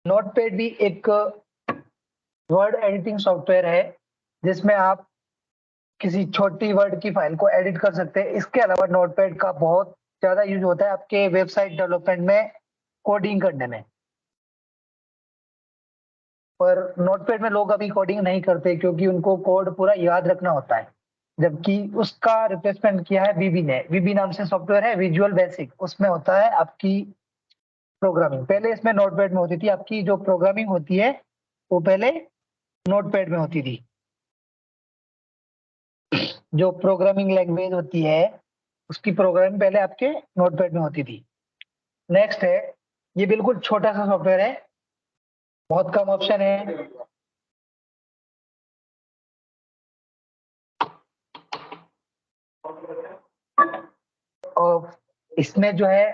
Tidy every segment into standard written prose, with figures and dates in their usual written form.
Notepad भी एक word editing software है जिसमें आप किसी छोटी वर्ड की फाइल को एडिट कर सकते हैं। इसके अलावा नोटपैड का बहुत ज्यादा यूज होता है आपके वेबसाइट डेवलपमेंट में, कोडिंग करने में। पर नोटपैड में लोग अभी कोडिंग नहीं करते क्योंकि उनको कोड पूरा याद रखना होता है, जबकि उसका रिप्लेसमेंट किया है वीबी ने। वीबी नाम से सॉफ्टवेयर है, विजुअल बेसिक, उसमें होता है आपकी प्रोग्रामिंग। पहले इसमें नोटपैड में होती थी, आपकी जो प्रोग्रामिंग होती है वो पहले नोटपैड में होती थी। जो प्रोग्रामिंग लैंग्वेज होती है उसकी प्रोग्रामिंग पहले आपके नोटपैड में होती थी। नेक्स्ट है, ये बिल्कुल छोटा सा सॉफ्टवेयर है, बहुत कम ऑप्शन है। और इसमें जो है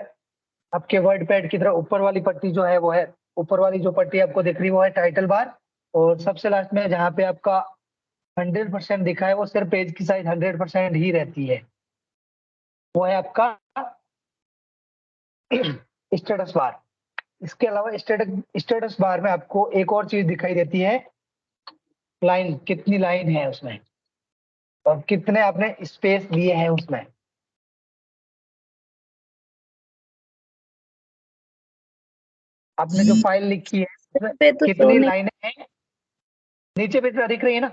आपके वर्ड पैड की तरह ऊपर वाली पट्टी जो है वो है, ऊपर वाली जो पट्टी आपको दिख रही है वो है टाइटल बार। और सबसे लास्ट में जहाँ पे आपका 100% दिखा है वो सिर्फ पेज की साइज 100% ही रहती है, वो है आपका स्टेटस बार। इसके अलावा स्टेटस बार में आपको एक और चीज दिखाई देती है, लाइन, कितनी लाइन है उसमें और कितने आपने स्पेस दिए हैं उसमें। आपने जो फाइल लिखी है उसमें पे तो कितनी लाइनें हैं, नीचे पे दिख रही है ना,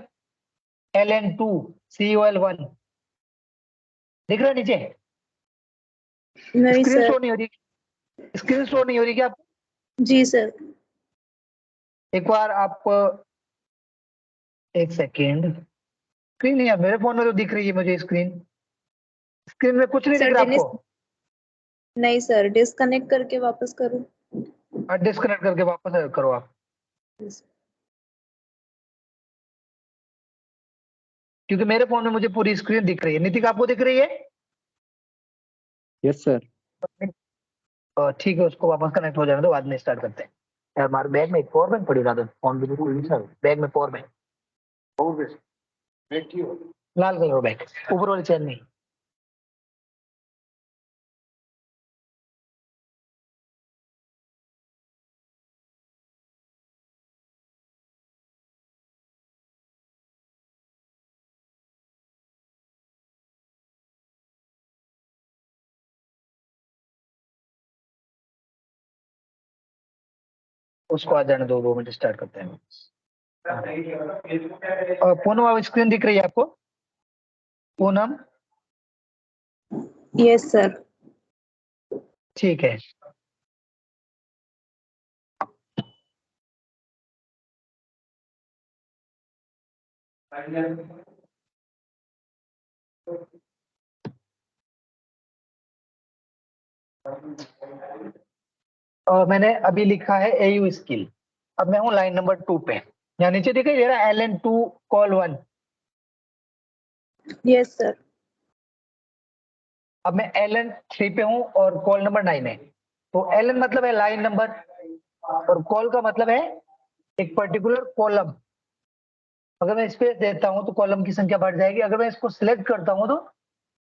LN2 COL1 दिख रहा है नीचे। नहीं स्क्रीन सर। शो नहीं हो रही, स्क्रीन शो नहीं हो रही क्या आप? जी सर। एक बार आप, एक सेकेंड, स्क्रीन नहीं है मेरे फोन में, तो दिख रही है मुझे स्क्रीन। स्क्रीन में कुछ नहीं दिख सर रहा आपको? नहीं सर, डिस्कनेक्ट करके वापस करूं? डिस्कनेक्ट करके वापस करो आप, क्योंकि मेरे फोन में मुझे पूरी स्क्रीन दिख रही है। नीतिक आपको दिख रही है? Yes sir. ठीक है, उसको वापस कनेक्ट हो जाने दो, बाद में स्टार्ट करते हैं। यार हमारे बैग में एक पावर बैंक पड़ी रहा था, फोन भी बिल्कुल नहीं सर, बैग में पावर बैंक, लाल कलर बैग, ऊपर वाली चैन नहीं। उसको आ जाने दो, 2 मिनट, स्टार्ट करते हैं। पूनम अब स्क्रीन दिख रही है आपको? Poonam, yes sir. ठीक है। मैंने अभी लिखा है AU स्किल। अब मैं हूँ लाइन नंबर 2 पे, यहाँ नीचे दिखाई दे रहा है LN2:1। Yes sir. अब मैं LN3 पे हूँ और कॉल नंबर 9 है। तो LN मतलब है लाइन नंबर, और कॉल का मतलब है एक पर्टिकुलर कॉलम। अगर मैं स्पेस देता हूँ तो कॉलम की संख्या बढ़ जाएगी। अगर मैं इसको सिलेक्ट करता हूँ तो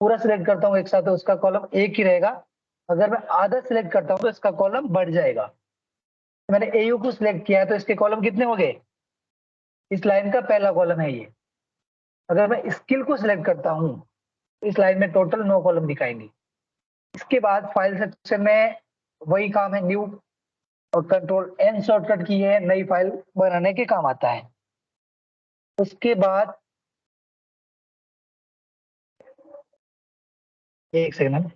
पूरा सिलेक्ट करता हूँ एक साथ, तो उसका कॉलम एक ही रहेगा। अगर मैं आधा सिलेक्ट करता हूँ तो इसका कॉलम बढ़ जाएगा। मैंने AU को सिलेक्ट किया है तो इसके कॉलम कितने हो गए? इस लाइन का पहला कॉलम है ये। अगर मैं स्किल को सिलेक्ट करता हूँ तो इस लाइन में टोटल 9 कॉलम दिखाएंगे। इसके बाद फाइल सेक्शन में वही काम है, न्यू और Ctrl+N शॉर्टकट की है, नई फाइल बनाने के काम आता है। उसके बाद एक सेकंड,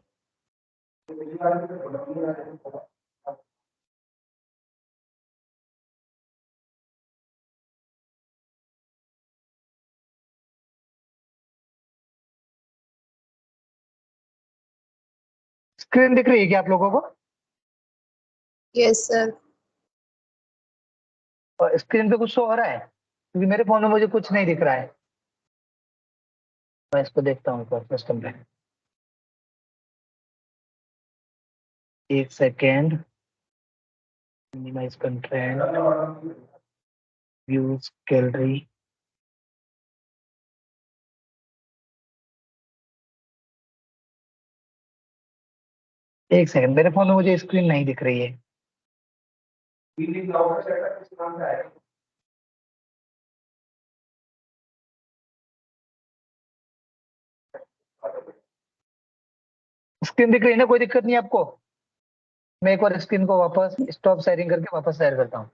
स्क्रीन दिख रही है क्या आप लोगों को? Yes sir. और स्क्रीन पे कुछ शो हो रहा है? क्योंकि मेरे फोन में मुझे कुछ नहीं दिख रहा है। मैं इसको देखता हूँ सिस्टम पे, एक second. Minimise content, views gallery, एक सेकंड, मेरे फोन में मुझे स्क्रीन नहीं दिख रही है। स्क्रीन दिख रही है ना, कोई दिक्कत नहीं है आपको? मैं एक बार स्क्रीन को वापस स्टॉप शेयरिंग करके वापस शेयर करता हूँ।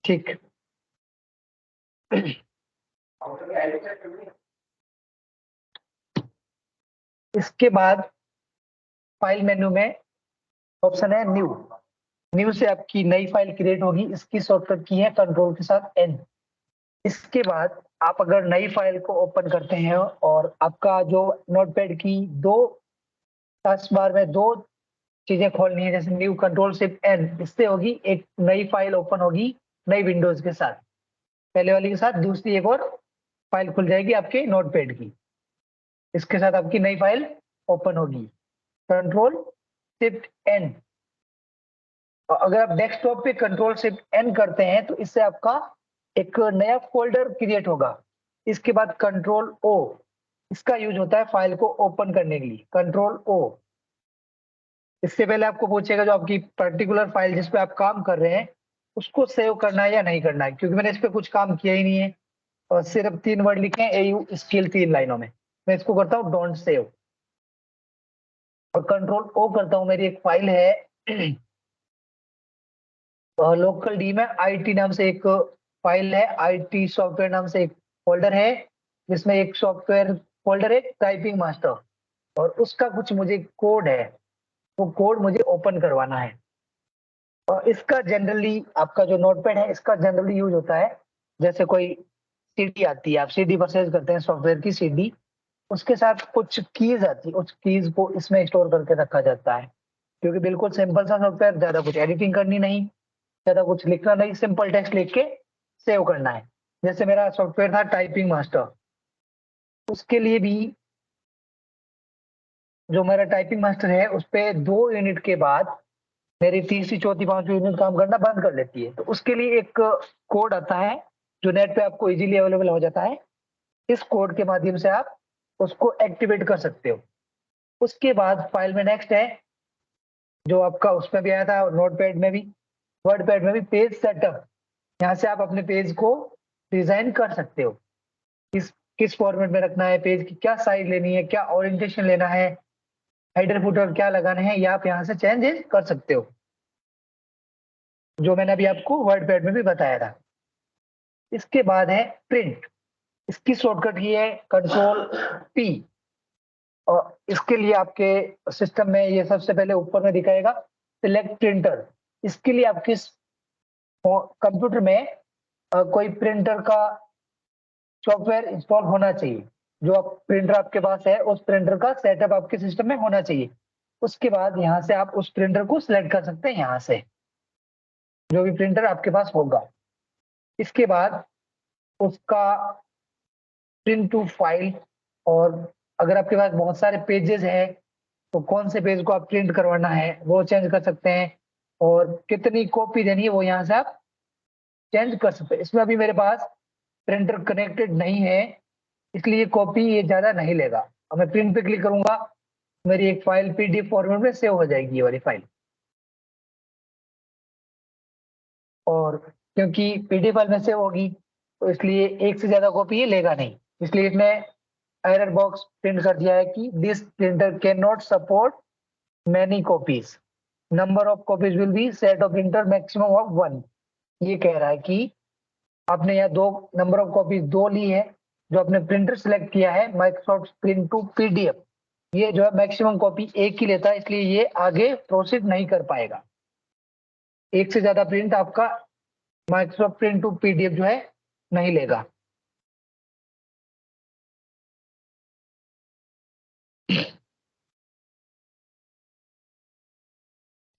ठीक। इसके बाद फाइल मेन्यू में ऑप्शन है न्यू। न्यू से आपकी नई फाइल क्रिएट होगी। इसकी शॉर्टकट की है कंट्रोल के साथ एन। इसके बाद आप अगर नई फाइल को ओपन करते हैं और आपका जो नोटपैड की दो टास्क बार में दो चीजें खोलनी है, जैसे न्यू कंट्रोल शिफ्ट एन, इससे होगी एक नई फाइल ओपन होगी नई विंडोज के साथ। पहले वाली के साथ दूसरी एक और फाइल खुल जाएगी आपके नोटपैड की। इसके साथ आपकी नई फाइल ओपन होगी कंट्रोल शिफ्ट एन। अगर आप डेस्कटॉप पे कंट्रोल शिफ्ट एन करते हैं तो इससे आपका एक नया फोल्डर क्रिएट होगा। इसके बाद कंट्रोल ओ, इसका यूज होता है फाइल को ओपन करने के लिए, कंट्रोल ओ। इससे पहले आपको पूछेगा जो आपकी पर्टिकुलर फाइल जिस पे आप काम कर रहे हैं उसको सेव करना है या नहीं करना है, क्योंकि मैंने इस पे कुछ काम किया ही नहीं है और सिर्फ 3 वर्ड लिखे हैं एयू स्किल 3 लाइनों में। मैं इसको करता हूँ डोंट सेव और कंट्रोल ओ करता हूँ। मेरी एक फाइल है लोकल डी में आईटी नाम से एक फाइल है, आईटी सॉफ्टवेयर नाम से एक फोल्डर है जिसमें एक सॉफ्टवेयर फोल्डर है टाइपिंग मास्टर, और उसका कुछ मुझे कोड है, वो कोड मुझे ओपन करवाना है। और इसका जनरली आपका जो नोटपैड है इसका जनरली यूज होता है जैसे कोई सीडी आती है, आप सीडी परचेज करते हैं सॉफ्टवेयर की सीडी, उसके साथ कुछ कीज आती है, उस कीज को इसमें स्टोर करके रखा जाता है। क्योंकि बिल्कुल सिंपल सा सॉफ्टवेयर, ज्यादा कुछ एडिटिंग करनी नहीं, ज्यादा कुछ लिखना नहीं, सिंपल टेक्स्ट लिख के सेव करना है। जैसे मेरा सॉफ्टवेयर था टाइपिंग मास्टर, उसके लिए भी जो मेरा टाइपिंग मास्टर है उस पे 2 यूनिट के बाद मेरी तीसरी चौथी पांचवी यूनिट काम करना बंद कर लेती है। तो उसके लिए एक कोड आता है जो नेट पे आपको इजीली अवेलेबल हो जाता है। इस कोड के माध्यम से आप उसको एक्टिवेट कर सकते हो। उसके बाद फाइल में नेक्स्ट है जो आपका उसमें भी आया था नोटपैड में भी, वर्डपैड में भी, पेज सेटअप। यहाँ से आप अपने पेज को डिजाइन कर सकते हो, किस फॉर्मेट में रखना है, पेज की क्या साइज लेनी है, क्या ओरिएंटेशन लेना है, हेडर फुटर क्या लगाने हैं, ये आप यहाँ से चेंजेस कर सकते हो, जो मैंने अभी आपको वर्डपैड में भी बताया था। इसके बाद है प्रिंट। इसकी शॉर्टकट ये है कंट्रोल पी, और इसके लिए आपके सिस्टम में ये सबसे पहले ऊपर में दिखाएगा सिलेक्ट प्रिंटर। इसके लिए आपके कंप्यूटर में कोई प्रिंटर का सॉफ्टवेयर इंस्टॉल होना चाहिए। जो आप प्रिंटर आपके पास है उस प्रिंटर का सेटअप आपके सिस्टम में होना चाहिए। उसके बाद यहाँ से आप उस प्रिंटर को सिलेक्ट कर सकते हैं, यहाँ से जो भी प्रिंटर आपके पास होगा। इसके बाद उसका प्रिंट टू फाइल, और अगर आपके पास बहुत सारे पेजेस हैं तो कौन से पेज को आप प्रिंट करवाना है वो चेंज कर सकते हैं, और कितनी कॉपी देनी है वो यहाँ से आप चेंज कर सकते हैं। इसमें अभी मेरे पास प्रिंटर कनेक्टेड नहीं है इसलिए कॉपी ये ज्यादा नहीं लेगा। अब मैं प्रिंट पे क्लिक करूंगा, मेरी एक फाइल पीडीएफ फॉर्मेट में सेव हो जाएगी ये वाली फाइल। और क्योंकि पीडीएफ फाइल में सेव होगी तो इसलिए एक से ज्यादा कॉपी ये लेगा नहीं, इसलिए इसने एरर बॉक्स प्रिंट कर दिया है कि this printer can not support many copies, number of copies will be set of printer maximum of 1। ये कह रहा है कि आपने यहाँ दो नंबर ऑफ कॉपीज दो ली है, जो आपने प्रिंटर सिलेक्ट किया है माइक्रोसॉफ्ट प्रिंट टू पीडीएफ, ये जो है मैक्सिमम कॉपी एक ही लेता है, इसलिए ये आगे प्रोसीड नहीं कर पाएगा। एक से ज्यादा प्रिंट आपका माइक्रोसॉफ्ट प्रिंट टू पीडीएफ जो है नहीं लेगा।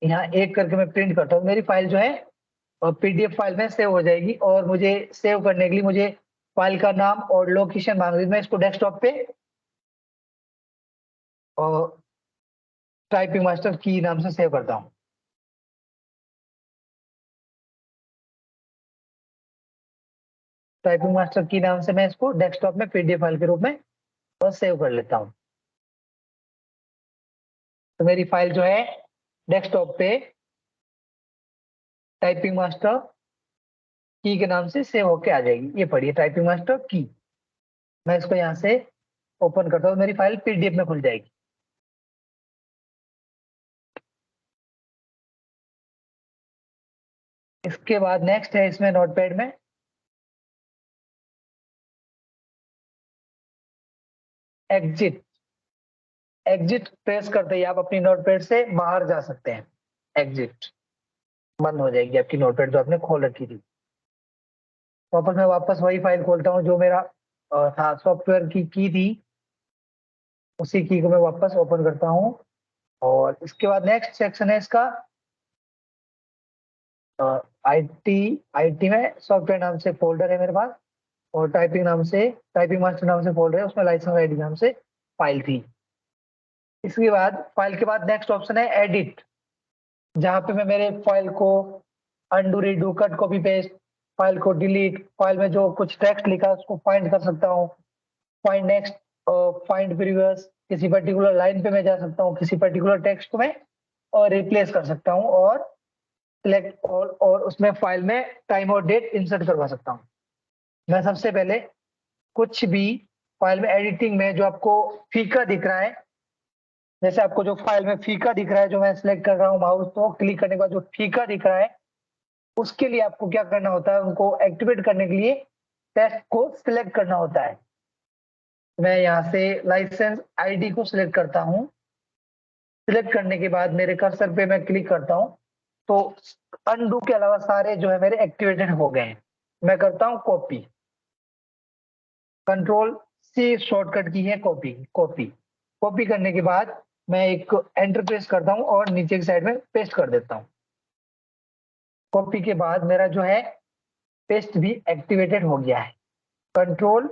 यहाँ एक करके मैं प्रिंट करता हूँ, मेरी फाइल जो है पीडीएफ फाइल में सेव हो जाएगी। और मुझे सेव करने के लिए मुझे फाइल का नाम और लोकेशन मांग रही है। मैं इसको डेस्कटॉप पे और टाइपिंग मास्टर की नाम से सेव करता हूँ। टाइपिंग मास्टर की नाम से मैं इसको डेस्कटॉप में पीडीएफ फाइल के रूप में और सेव कर लेता हूँ। तो मेरी फाइल जो है डेस्कटॉप पे टाइपिंग मास्टर की के नाम से सेव होके आ जाएगी। ये पढ़िए टाइपिंग मास्टर की। मैं इसको यहाँ से ओपन करता हूँ, मेरी फाइल पीडीएफ में खुल जाएगी। इसके बाद नेक्स्ट है इसमें नोटपैड में एग्जिट। एग्जिट प्रेस करते ही आप अपनी नोटपैड से बाहर जा सकते हैं। एग्जिट बंद हो जाएगी आपकी नोटपैड जो आपने खोल रखी थी। वापस मैं वापस वही फाइल खोलता हूँ जो मेरा था, सॉफ्टवेयर की थी, उसी की को मैं वापस ओपन करता हूँ। और इसके बाद नेक्स्ट सेक्शन है इसका आईटी। आईटी में सॉफ्टवेयर नाम से फोल्डर है मेरे पास, और टाइपिंग नाम से, टाइपिंग मास्टर नाम से फोल्डर है, उसमें लाइसेंस आईडी नाम से फाइल थी। इसके बाद फाइल के बाद नेक्स्ट ऑप्शन है एडिट, जहां पे मैं मेरे फाइल को undo redo cut copy paste, file को डिलीट, फाइल में जो कुछ टेक्स्ट लिखा है उसको फाइंड कर सकता हूँ, फाइंड नेक्स्ट, फाइंड प्रीवियस, किसी पर्टिकुलर लाइन पे मैं जा सकता हूँ, किसी पर्टिकुलर टेक्स्ट को मैं और रिप्लेस कर सकता हूँ, और सिलेक्ट ऑल, और उसमें फाइल में टाइम और डेट इंसर्ट करवा सकता हूँ। मैं सबसे पहले कुछ भी फाइल में एडिटिंग में जो आपको फीका दिख रहा है, जैसे आपको जो फाइल में फीका दिख रहा है, जो मैं सिलेक्ट कर रहा हूँ माउस तो क्लिक करने के बाद जो फीका दिख रहा है, उसके लिए आपको क्या करना होता है, उनको एक्टिवेट करने के लिए टेक्स्ट को सिलेक्ट करना होता है। मैं यहाँ से लाइसेंस आईडी को सिलेक्ट करता हूँ। सिलेक्ट करने के बाद मेरे कर्सर पे मैं क्लिक करता हूँ, तो अनडू के अलावा सारे जो है मेरे एक्टिवेटेड हो गए हैं। मैं करता हूँ कॉपी, कंट्रोल सी शॉर्टकट की है कॉपी। कॉपी कॉपी करने के बाद मैं एक एंटर प्रेस करता हूँ और नीचे की साइड में पेस्ट कर देता हूँ। कॉपी के बाद मेरा जो है पेस्ट भी एक्टिवेटेड हो गया है। कंट्रोल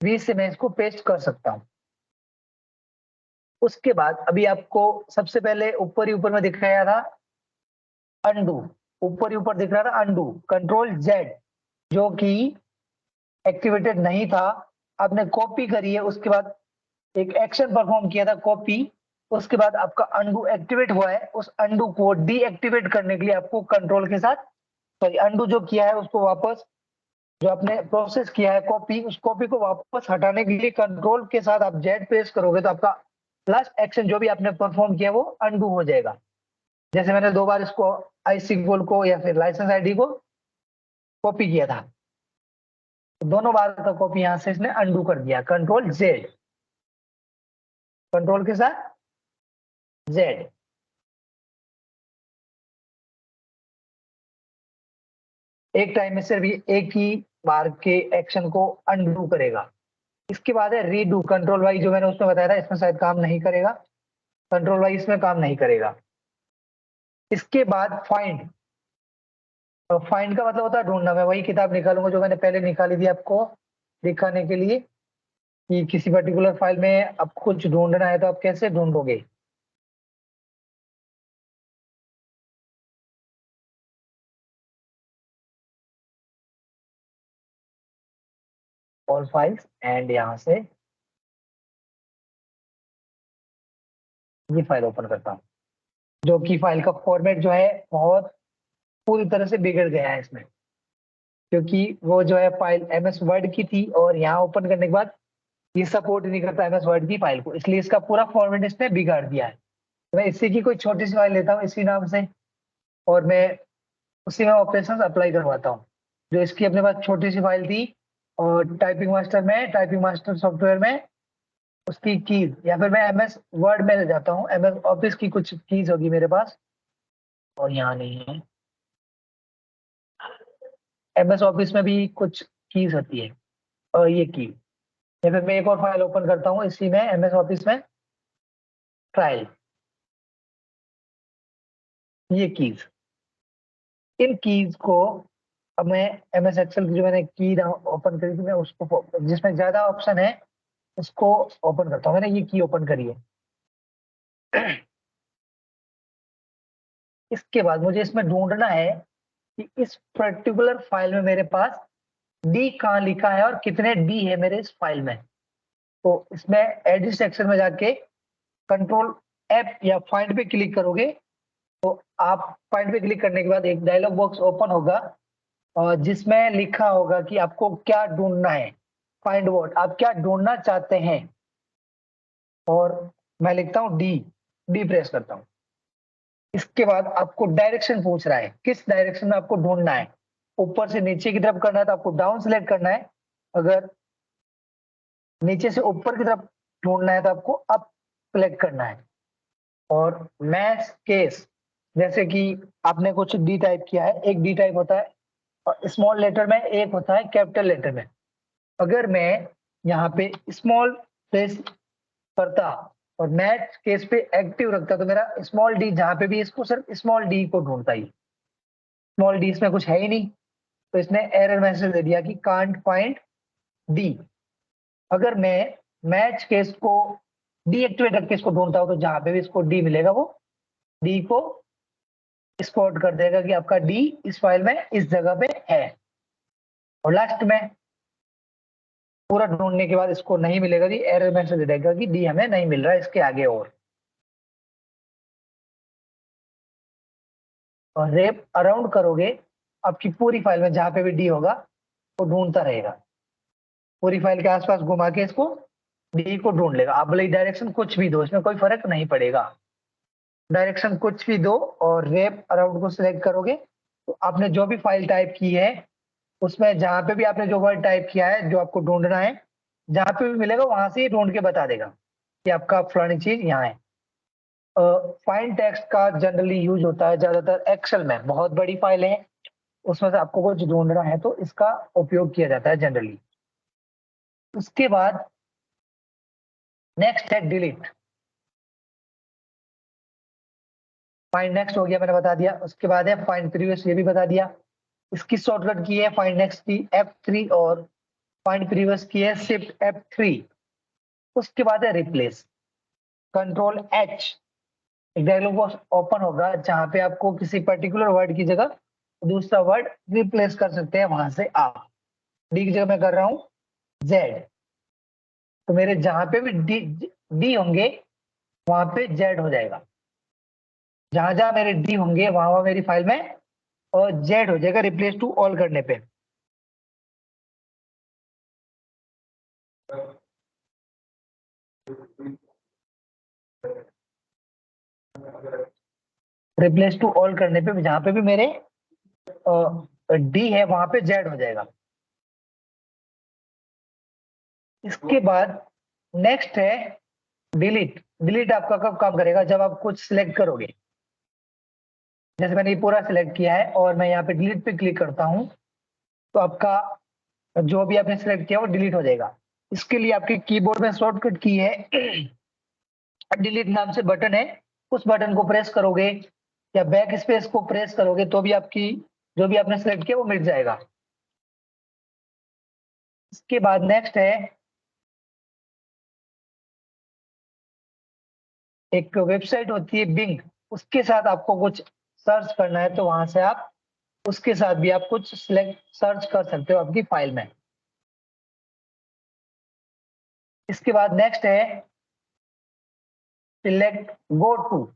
वी से मैं इसको पेस्ट कर सकता हूँ। उसके बाद अभी आपको सबसे पहले ऊपर ही ऊपर में दिख रहा था अंडू, ऊपर ही ऊपर दिख रहा था अंडू, कंट्रोल जेड जो कि एक्टिवेटेड नहीं था, आपने कॉपी करी है, उसके बाद एक एक्शन परफॉर्म किया था कॉपी, उसके बाद आपका अंडू एक्टिवेट हुआ है। उस अंडू को डीएक्टिवेट करने के लिए आपको कंट्रोल के साथ, सॉरी अंडू जो किया है उसको वापस, जो आपने प्रोसेस किया है कॉपी, उस कॉपी को वापस हटाने के लिए कंट्रोल के साथ आप जेड प्रेस करोगे तो आपका लास्ट एक्शन जो भी आपने परफॉर्म किया वो अंडू हो जाएगा। जैसे मैंने 2 बार इसको आईसी गोल को या फिर लाइसेंस आईडी को कॉपी किया था, तो दोनों बार का कॉपी यहां से इसने अंडू कर दिया। कंट्रोल जेड, कंट्रोल के साथ जेड। एक टाइम में सिर्फ एक ही बार के एक्शन को अंडू करेगा। इसके बाद है रीडू, कंट्रोल वाई जो मैंने उसमें बताया था, इसमें शायद काम नहीं करेगा, कंट्रोल वाई इसमें काम नहीं करेगा। इसके बाद फाइंड, फाइंड का मतलब होता है ढूंढना। मैं वही किताब निकालूंगा जो मैंने पहले निकाली थी आपको दिखाने के लिए कि किसी पर्टिकुलर फाइल में आपको कुछ ढूंढना है तो आप कैसे ढूंढोगे। ऑल फाइल्स एंड यहाँ से ये फाइल ओपन करता हूँ, जो कि फाइल का फॉर्मेट जो है बहुत पूरी तरह से बिगड़ गया है इसमें, क्योंकि वो जो है फाइल एमएस वर्ड की थी और यहाँ ओपन करने के बाद ये सपोर्ट नहीं करता एमएस वर्ड की फाइल को, इसलिए इसका पूरा फॉर्मेट इसने बिगाड़ दिया है। तो मैं इसी की कोई छोटी सी फाइल लेता हूँ इसी नाम से, और मैं उसी में ऑपरेशन अप्लाई करवाता हूँ। जो इसकी अपने पास छोटी सी फाइल थी और टाइपिंग मास्टर में, टाइपिंग मास्टर सॉफ्टवेयर में उसकी कीज, या फिर मैं एमएस वर्ड में ले जाता हूँ, एमएस ऑफिस की कुछ कीज होगी मेरे पास और यहाँ नहीं है। एमएस ऑफिस में भी कुछ कीज होती है और ये की, या फिर मैं एक और फाइल ओपन करता हूँ इसी में एमएस ऑफिस में, ट्रायल, ये कीज। इन कीज को अब मैं एमएस एक्सेल की जो मैंने की ओपन करी थी, मैं उसको जिसमें ज्यादा ऑप्शन है उसको ओपन करता हूँ। मैंने ये की ओपन करी है। इसके बाद मुझे इसमें ढूंढना है कि इस पर्टिकुलर फाइल में मेरे पास डी कहाँ लिखा है और कितने डी है मेरे इस फाइल में। तो इसमें एडिट सेक्शन में जाके कंट्रोल F या फाइंड पे क्लिक करोगे तो आप फाइंड पे क्लिक करने के बाद एक डायलॉग बॉक्स ओपन होगा और जिसमें लिखा होगा कि आपको क्या ढूंढना है, फाइंड व्हाट, आप क्या ढूंढना चाहते हैं। और मैं लिखता हूँ डी प्रेस करता हूँ। इसके बाद आपको डायरेक्शन पूछ रहा है, किस डायरेक्शन में आपको ढूंढना है। ऊपर से नीचे की तरफ करना है तो आपको डाउन सेलेक्ट करना है, अगर नीचे से ऊपर की तरफ ढूंढना है तो आपको अप सेलेक्ट करना है। और मैच केस, जैसे कि आपने कुछ डी टाइप किया है, एक डी टाइप होता है और स्मॉल लेटर में, एक होता है कैपिटल लेटर में। अगर मैं यहाँ पे स्मॉल प्रेस करता और मैच केस पे एक्टिव रखता तो मेरा स्मॉल डी जहाँ पे भी, इसको सिर्फ स्मॉल डी को ढूंढता ही, स्मॉल डी इसमें कुछ है ही नहीं, तो इसने एरर मैसेज दे दिया कि कांट फाइंड डी। अगर मैं मैच केस को डीएक्टिवेट रख के इसको ढूंढता हूं तो जहां पे भी इसको डी मिलेगा वो डी को स्पॉट कर देगा कि आपका डी इस फाइल में इस जगह पे है। और लास्ट में पूरा ढूंढने के बाद इसको नहीं मिलेगा कि एरर मैसेज देगा कि डी हमें नहीं मिल रहा है इसके आगे। और रेप अराउंड करोगे, आपकी पूरी फाइल में जहां पे भी डी होगा वो ढूंढता रहेगा, पूरी फाइल के आसपास घुमा के इसको डी को ढूंढ लेगा। आप भले डायरेक्शन कुछ भी दो, इसमें कोई फर्क नहीं पड़ेगा, डायरेक्शन कुछ भी दो और रेप अराउंड को सिलेक्ट करोगे तो आपने जो भी फाइल टाइप की है उसमें जहां पे भी आपने जो वर्ड टाइप किया है जो आपको ढूंढना है, जहां पे भी मिलेगा वहां से ही ढूंढ के बता देगा कि आपका फलानी चीज यहाँ है। फाइंड टेक्स्ट का जनरली यूज होता है ज्यादातर एक्सेल में, बहुत बड़ी फाइल है उसमें से आपको कुछ ढूंढना है तो इसका उपयोग किया जाता है जनरली। उसके बाद नेक्स्ट है डिलीट। फाइंड नेक्स्ट हो गया, मैंने बता दिया। उसके बाद है फाइंड प्रीवियस, ये भी बता दिया। इसकी शॉर्टकट की है फाइंड नेक्स्ट की F3 और फाइंड प्रीवियस की है शिफ्ट F3। उसके बाद है रिप्लेस, कंट्रोल H। एक डायलॉग बॉक्स ओपन होगा जहां पे आपको किसी पर्टिकुलर वर्ड की जगह दूसरा वर्ड रिप्लेस कर सकते हैं, वहां से आप डी की जगह मैं कर रहा हूँ जेड, तो मेरे जहां पे भी डी होंगे वहां पे जेड हो जाएगा। जहां जहां मेरे डी होंगे वहां वहां मेरी फाइल में और जेड हो जाएगा रिप्लेस टू ऑल करने पे। रिप्लेस टू ऑल करने पे जहां पे भी मेरे डी है वहां पे जेड हो जाएगा। इसके बाद नेक्स्ट है डिलीट। डिलीट आपका कब काम करेगा, जब आप कुछ सिलेक्ट करोगे। जैसे मैंने ये पूरा सिलेक्ट किया है और मैं यहाँ पे डिलीट पे क्लिक करता हूँ तो आपका जो भी आपने सिलेक्ट किया वो डिलीट हो जाएगा। इसके लिए आपके कीबोर्ड में शॉर्टकट की है डिलीट नाम से बटन है, उस बटन को प्रेस करोगे या बैक स्पेस को प्रेस करोगे तो भी आपकी जो भी आपने सिलेक्ट किया वो मिट जाएगा। इसके बाद नेक्स्ट है एक वेबसाइट होती है बिंग, उसके साथ आपको कुछ सर्च करना है तो वहां से आप उसके साथ भी आप कुछ सिलेक्ट सर्च कर सकते हो आपकी फाइल में। इसके बाद नेक्स्ट है सिलेक्ट गो टू।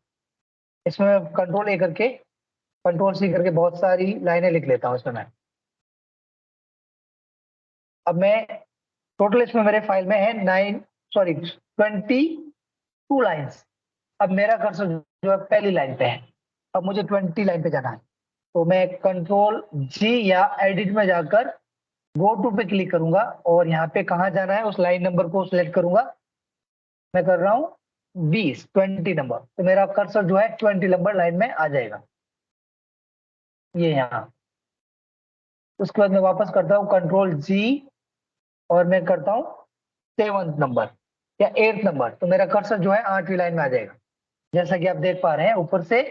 इसमें कंट्रोल ए करके कंट्रोल सी करके बहुत सारी लाइनें लिख लेता हूँ इसमें मैं। अब मैं टोटल इसमें मेरे फाइल में है 22 लाइन्स। अब मेरा कर्सर जो है पहली लाइन पे है, अब मुझे 20 लाइन पे जाना है तो मैं कंट्रोल जी या एडिट में जाकर गो टू पे क्लिक करूंगा और यहाँ पे कहाँ जाना है उस लाइन नंबर को सिलेक्ट करूंगा। मैं कर रहा हूँ 20 नंबर, तो मेरा कर्सर जो है 20 नंबर लाइन में आ जाएगा ये यहाँ। उसके बाद मैं वापस करता हूँ कंट्रोल जी और मैं करता हूँ 7th नंबर या 8th नंबर, तो मेरा कर्सर जो है 8वीं लाइन में आ जाएगा। जैसा कि आप देख पा रहे हैं ऊपर से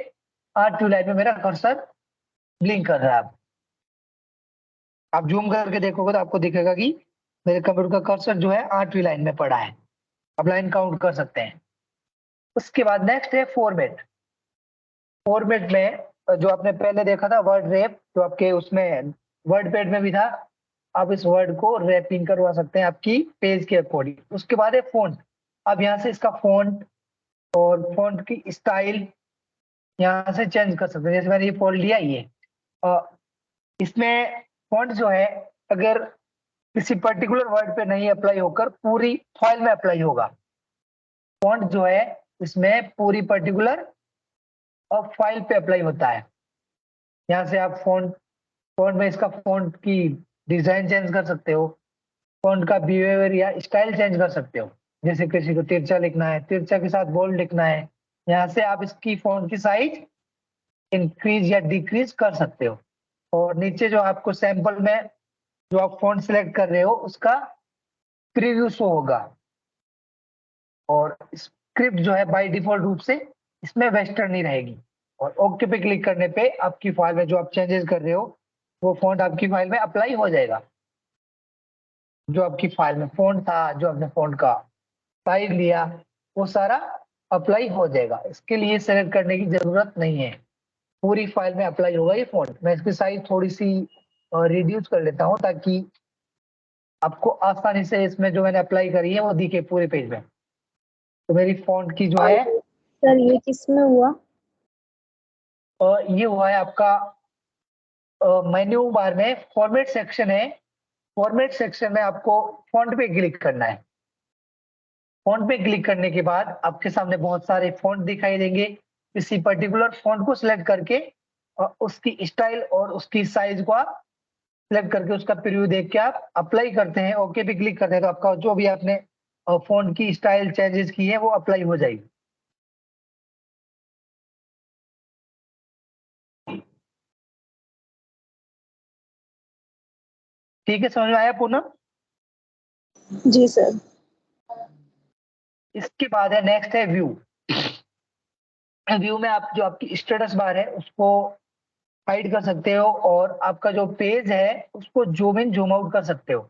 8वीं लाइन में मेरा कर्सर ब्लिंक कर रहा है। आप जूम करके देखोगे तो आपको दिखेगा कि मेरे कंप्यूटर का कर्सर जो है 8वीं लाइन में पड़ा है। अब लाइन काउंट कर सकते हैं। उसके बाद नेक्स्ट है फॉर्मेट। फॉर्मेट में जो आपने पहले देखा था वर्ड रेप, जो आपके उसमें वर्ड पैड में भी था, आप इस वर्ड को रैपिंग करवा सकते हैं आपकी पेज के अकॉर्डिंग। उसके बाद है फॉन्ट। अब यहाँ से इसका फॉन्ट और फॉन्ट की स्टाइल यहाँ से चेंज कर सकते हैं। जैसे मैंने ये फॉन्ट लिया ये इसमें फॉन्ट जो है अगर किसी पर्टिकुलर वर्ड पे नहीं अप्लाई होकर पूरी फाइल में अप्लाई होगा। फॉन्ट जो है इसमें पूरी पर्टिकुलर और फाइल पे अप्लाई होता है। यहाँ से आप फॉन्ट फॉन्ट में इसका फॉन्ट की डिजाइन चेंज कर सकते हो, फॉन्ट का बिहेवियर या स्टाइल चेंज कर सकते हो। जैसे किसी को तिरछा लिखना है, तिरछा के साथ बोल्ड लिखना है, यहाँ से आप इसकी फॉन्ट की साइज इंक्रीज या डिक्रीज कर सकते हो। और नीचे जो आपको सैंपल में जो आप फॉन्ट सिलेक्ट कर रहे हो उसका प्रीव्यू शो होगा। और स्क्रिप्ट जो है बाय डिफॉल्ट रूप से इसमें वेस्टर्न ही रहेगी। और ओके पे क्लिक करने पे आपकी फाइल में जो आप चेंजेस कर रहे हो वो फॉन्ट आपकी फाइल में अप्लाई हो जाएगा। जो आपकी फाइल में फॉन्ट था, जो आपने फॉन्ट का साइज लिया, वो सारा अप्लाई हो जाएगा। इसके लिए सेलेक्ट करने की जरूरत नहीं है, पूरी फाइल में अप्लाई होगा ये फॉन्ट। मैं इसकी साइज थोड़ी सी रिड्यूस कर लेता हूँ ताकि आपको आसानी से इसमें जो मैंने अप्लाई करी है वो दिखे पूरे पेज में। तो मेरी फॉन्ट की जो है सर ये किस में हुआ? ये हुआ है आपका मेन्यू बार में फॉर्मेट सेक्शन है। फॉर्मेट सेक्शन में आपको फॉन्ट पे क्लिक करना है। फॉन्ट पे क्लिक करने के बाद आपके सामने बहुत सारे फॉन्ट दिखाई देंगे। किसी पर्टिकुलर फॉन्ट को सिलेक्ट करके और उसकी स्टाइल और उसकी साइज को आप सिलेक्ट करके उसका प्रीव्यू देख के आप अप्लाई करते हैं, ओके पे क्लिक करते हैं, तो आपका जो भी आपने फॉन्ट की स्टाइल चेंजेस की है वो अप्लाई हो जाएगी। ठीक है, समझ में आया पूनम? जी सर। इसके बाद है नेक्स्ट है व्यू। व्यू में आप जो आपकी स्टेटस बार है उसको हाइड कर सकते हो और आपका जो पेज है उसको जूम इन जूम आउट कर सकते हो।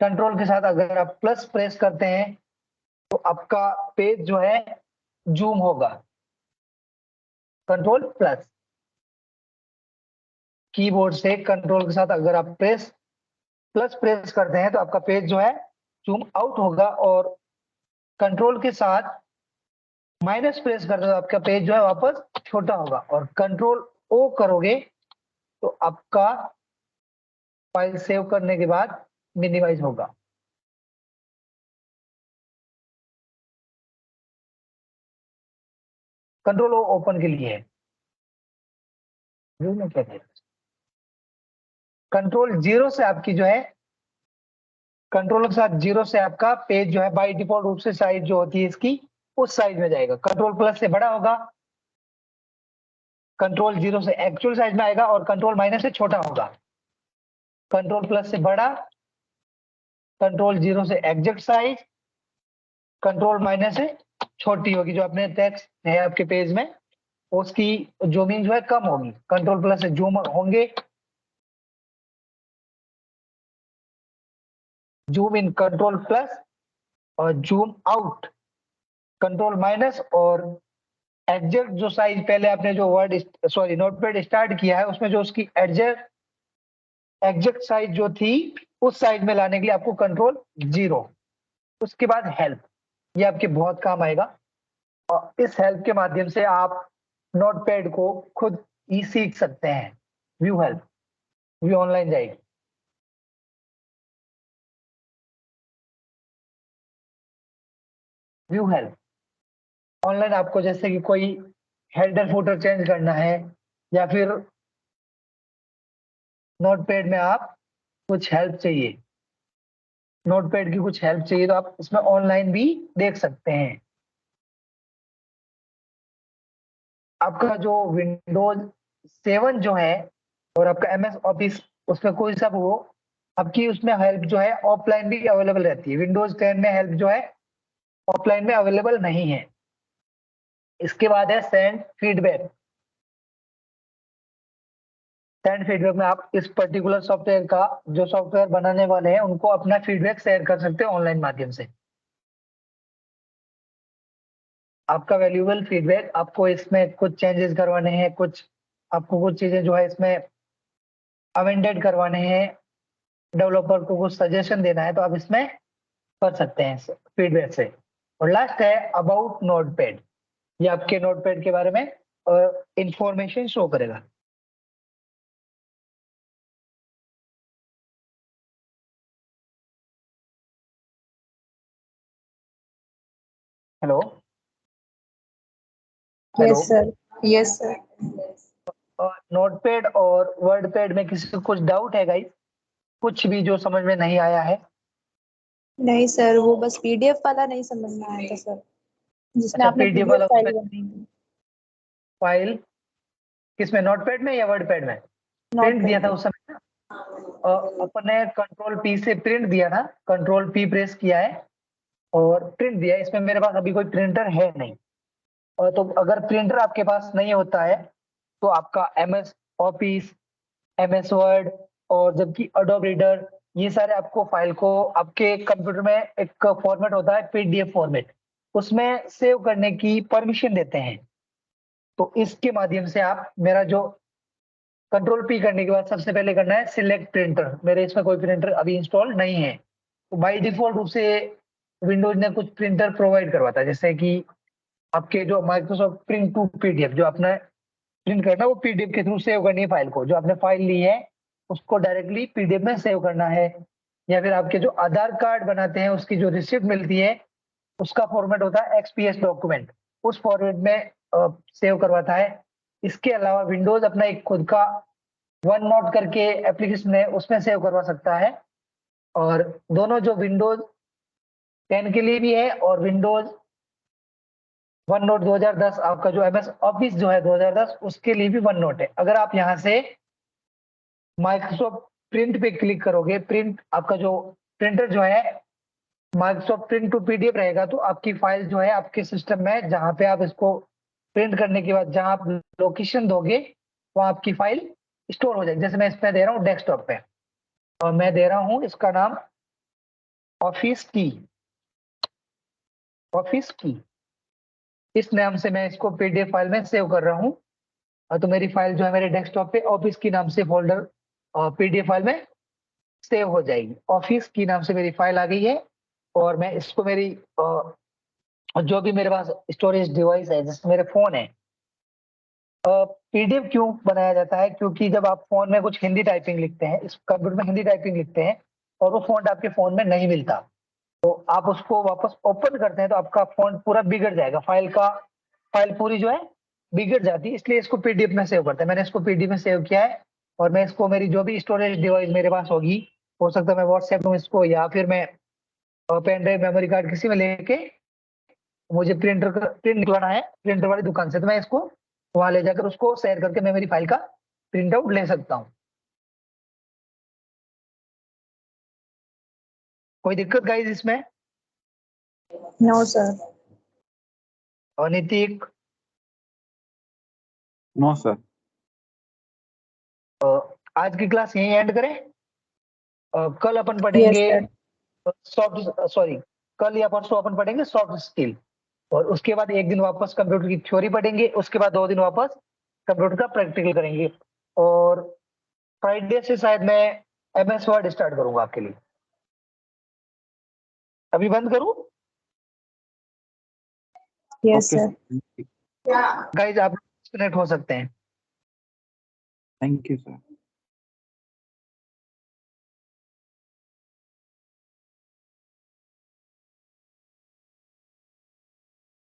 कंट्रोल के साथ अगर आप प्लस प्रेस करते हैं तो आपका पेज जो है जूम होगा। कंट्रोल प्लस कीबोर्ड से कंट्रोल के साथ अगर आप प्लस प्रेस करते हैं तो आपका पेज जो है जूम आउट होगा। और कंट्रोल के साथ माइनस प्रेस करते हो तो आपका पेज जो है वापस छोटा होगा। और कंट्रोल ओ करोगे तो आपका फाइल सेव करने के बाद मिनिमाइज होगा। कंट्रोल ओ ओपन के लिए है। व्यू में क्या है? कंट्रोल जीरो से आपकी जो है कंट्रोल के साथ जीरो से आपका पेज जो है बाय डिफॉल्ट रूप से साइज जो होती है इसकी उस साइज में जाएगा। कंट्रोल प्लस से बड़ा होगा, कंट्रोल जीरो से एक्चुअल साइज में आएगा और कंट्रोल माइनस से छोटा होगा। कंट्रोल प्लस से बड़ा, कंट्रोल जीरो से एग्जैक्ट साइज, कंट्रोल माइनस से छोटी होगी। जो अपने टेक्स्ट है आपके पेज में उसकी जूमिंग जो है कम होगी। कंट्रोल प्लस से जूम होंगे, जूम इन कंट्रोल प्लस, और जूम आउट कंट्रोल माइनस। और एग्जैक्ट जो साइज पहले आपने जो वर्ड सॉरी नोटपैड स्टार्ट किया है उसमें जो उसकी एग्जैक्ट साइज जो थी उस साइज में लाने के लिए आपको कंट्रोल जीरो। उसके बाद हेल्प, ये आपके बहुत काम आएगा। और इस हेल्प के माध्यम से आप नोटपैड को खुद ही सीख सकते हैं। व्यू हेल्प, व्यू ऑनलाइन जाएगी। व्यू हेल्प ऑनलाइन आपको जैसे कि कोई हेडर फुटर चेंज करना है या फिर नोटपैड में आप कुछ हेल्प चाहिए, नोटपैड की कुछ हेल्प चाहिए तो आप इसमें ऑनलाइन भी देख सकते हैं। आपका जो विंडोज 7 जो है और आपका एमएस ऑफिस उसमें कोई सा हो, आपकी उसमें हेल्प जो है ऑफलाइन भी अवेलेबल रहती है। विंडोज 10 में हेल्प जो है ऑफलाइन में अवेलेबल नहीं है। इसके बाद है सेंड फीडबैक। सेंड फीडबैक में आप इस पर्टिकुलर सॉफ्टवेयर का जो सॉफ्टवेयर बनाने वाले हैं उनको अपना फीडबैक शेयर कर सकते हैं ऑनलाइन माध्यम से। आपका वैल्यूएबल फीडबैक, आपको इसमें कुछ चेंजेस करवाने हैं, कुछ आपको कुछ चीजें जो है इसमें अमेंडेड करवाने हैं, डेवलपर को कुछ सजेशन देना है तो आप इसमें कर सकते हैं फीडबैक से। और लास्ट है अबाउट नोटपैड, ये आपके नोटपैड के बारे में इंफॉर्मेशन शो करेगा। Hello hello. Yes sir, yes sir. Notepad और वर्डपैड में किसी को कुछ डाउट है गाइस? कुछ भी जो समझ में नहीं आया है? नहीं सर, वो बस पीडीएफ वाला नहीं समझ में आया था सर, जिसमें अच्छा, आपने पीडीएफ पीडीएफ वाला उसमें फाइल बनाई थी। फाइल किसमें, नोटपैड में या वर्डपैड में? नोट प्रिंट दिया था पैड। उस समय ना। अपन ने कंट्रोल पी से प्रिंट दिया था, कंट्रोल पी प्रेस किया है और प्रिंट दिया है। इसमें मेरे पास अभी कोई प्रिंटर है नहीं। और तो अगर प्रिंटर आपके पास नहीं होता है तो आपका एमएस ऑफिस, एमएस वर्ड और जबकि अडोब रीडर, ये सारे आपको फाइल को आपके कंप्यूटर में एक फॉर्मेट होता है पीडीएफ फॉर्मेट, उसमें सेव करने की परमिशन देते हैं। तो इसके माध्यम से आप मेरा जो कंट्रोल पी करने के बाद सबसे पहले करना है सिलेक्ट प्रिंटर। मेरे इसमें कोई प्रिंटर अभी इंस्टॉल नहीं है। तो बाय डिफॉल्ट रूप से विंडोज ने कुछ प्रिंटर प्रोवाइड करवाता है, जैसे कि आपके जो माइक्रोसॉफ्ट प्रिंट टू पीडीएफ, जो आपने प्रिंट करना है वो पीडीएफ के थ्रू सेव करनी है फाइल को, जो आपने फाइल ली है उसको डायरेक्टली पीडीएफ में सेव करना है। या फिर आपके जो आधार कार्ड बनाते हैं उसकी जो रिसिप्ट मिलती है उसका फॉर्मेट होता है एक्सपीएस डॉक्यूमेंट, उस फॉर्मेट में सेव करवाता है। इसके अलावा विंडोज अपना एक खुद का वन नोट करके एप्लीकेशन है, उसमें सेव करवा सकता है। और दोनों जो विंडोज 10 के लिए भी है और विंडोज वन नोट 2010 आपका जो एमएस ऑफिस जो है 2010 उसके लिए भी वन नोट है। अगर आप यहाँ से माइक्रोसॉफ्ट प्रिंट पे क्लिक करोगे, प्रिंट आपका जो प्रिंटर जो है माइक्रोसॉफ्ट प्रिंट टू पीडीएफ रहेगा, तो आपकी फाइल जो है आपके सिस्टम में जहां पे आप इसको प्रिंट करने के बाद जहां आप लोकेशन दोगे वहां आपकी फाइल स्टोर हो जाएगी। जैसे मैं इसमें दे रहा हूँ डेस्कटॉप पे और मैं दे रहा हूँ इसका नाम ऑफिस की, ऑफिस की इस नाम से मैं इसको पीडीएफ फाइल में सेव कर रहा हूँ। तो मेरी फाइल जो है मेरे डेस्कटॉप पे ऑफिस की नाम से फोल्डर पीडीएफ फाइल में सेव हो जाएगी। ऑफिस की नाम से मेरी फाइल आ गई है और मैं इसको मेरी जो भी मेरे पास स्टोरेज डिवाइस है जैसे मेरे फोन है, पीडीएफ क्यों बनाया जाता है? क्योंकि जब आप फोन में कुछ हिंदी टाइपिंग लिखते हैं, इस कंप्यूटर में हिंदी टाइपिंग लिखते हैं और वो फॉन्ट आपके फोन में नहीं मिलता, तो आप उसको वापस ओपन करते हैं तो आपका फॉन्ट पूरा बिगड़ जाएगा, फाइल पूरी जो है बिगड़ जाती है। इसलिए इसको पीडीएफ में सेव करते हैं। मैंने इसको पीडीएफ में सेव किया है और मैं इसको मेरी जो भी स्टोरेज डिवाइस मेरे पास होगी, हो सकता है मैं व्हाट्सएप में इसको या फिर मैं पेन ड्राइव मेमोरी कार्ड किसी में लेके, मुझे प्रिंट निकलवाना है प्रिंटर वाली दुकान से, तो मैं इसको वहां ले जाकर उसको शेयर करके मैं मेरी फाइल का प्रिंट आउट ले सकता हूँ। कोई दिक्कत गाइस इसमें? No sir. और नीतिक, नो सर। आज की क्लास यहीं एंड करें। कल अपन यस पढ़ेंगे सर। सॉफ्ट सॉरी कल या परसों अपन पढ़ेंगे सॉफ्ट स्किल, और उसके बाद एक दिन वापस कंप्यूटर की थ्योरी पढ़ेंगे, उसके बाद 2 दिन वापस कंप्यूटर का प्रैक्टिकल करेंगे। और फ्राइडे से शायद मैं एमएस वर्ड स्टार्ट करूंगा आपके लिए। अभी बंद करूं yes okay sir. Sir. Guys? आप डिस्कनेक्ट हो सकते हैं। Thank you sir.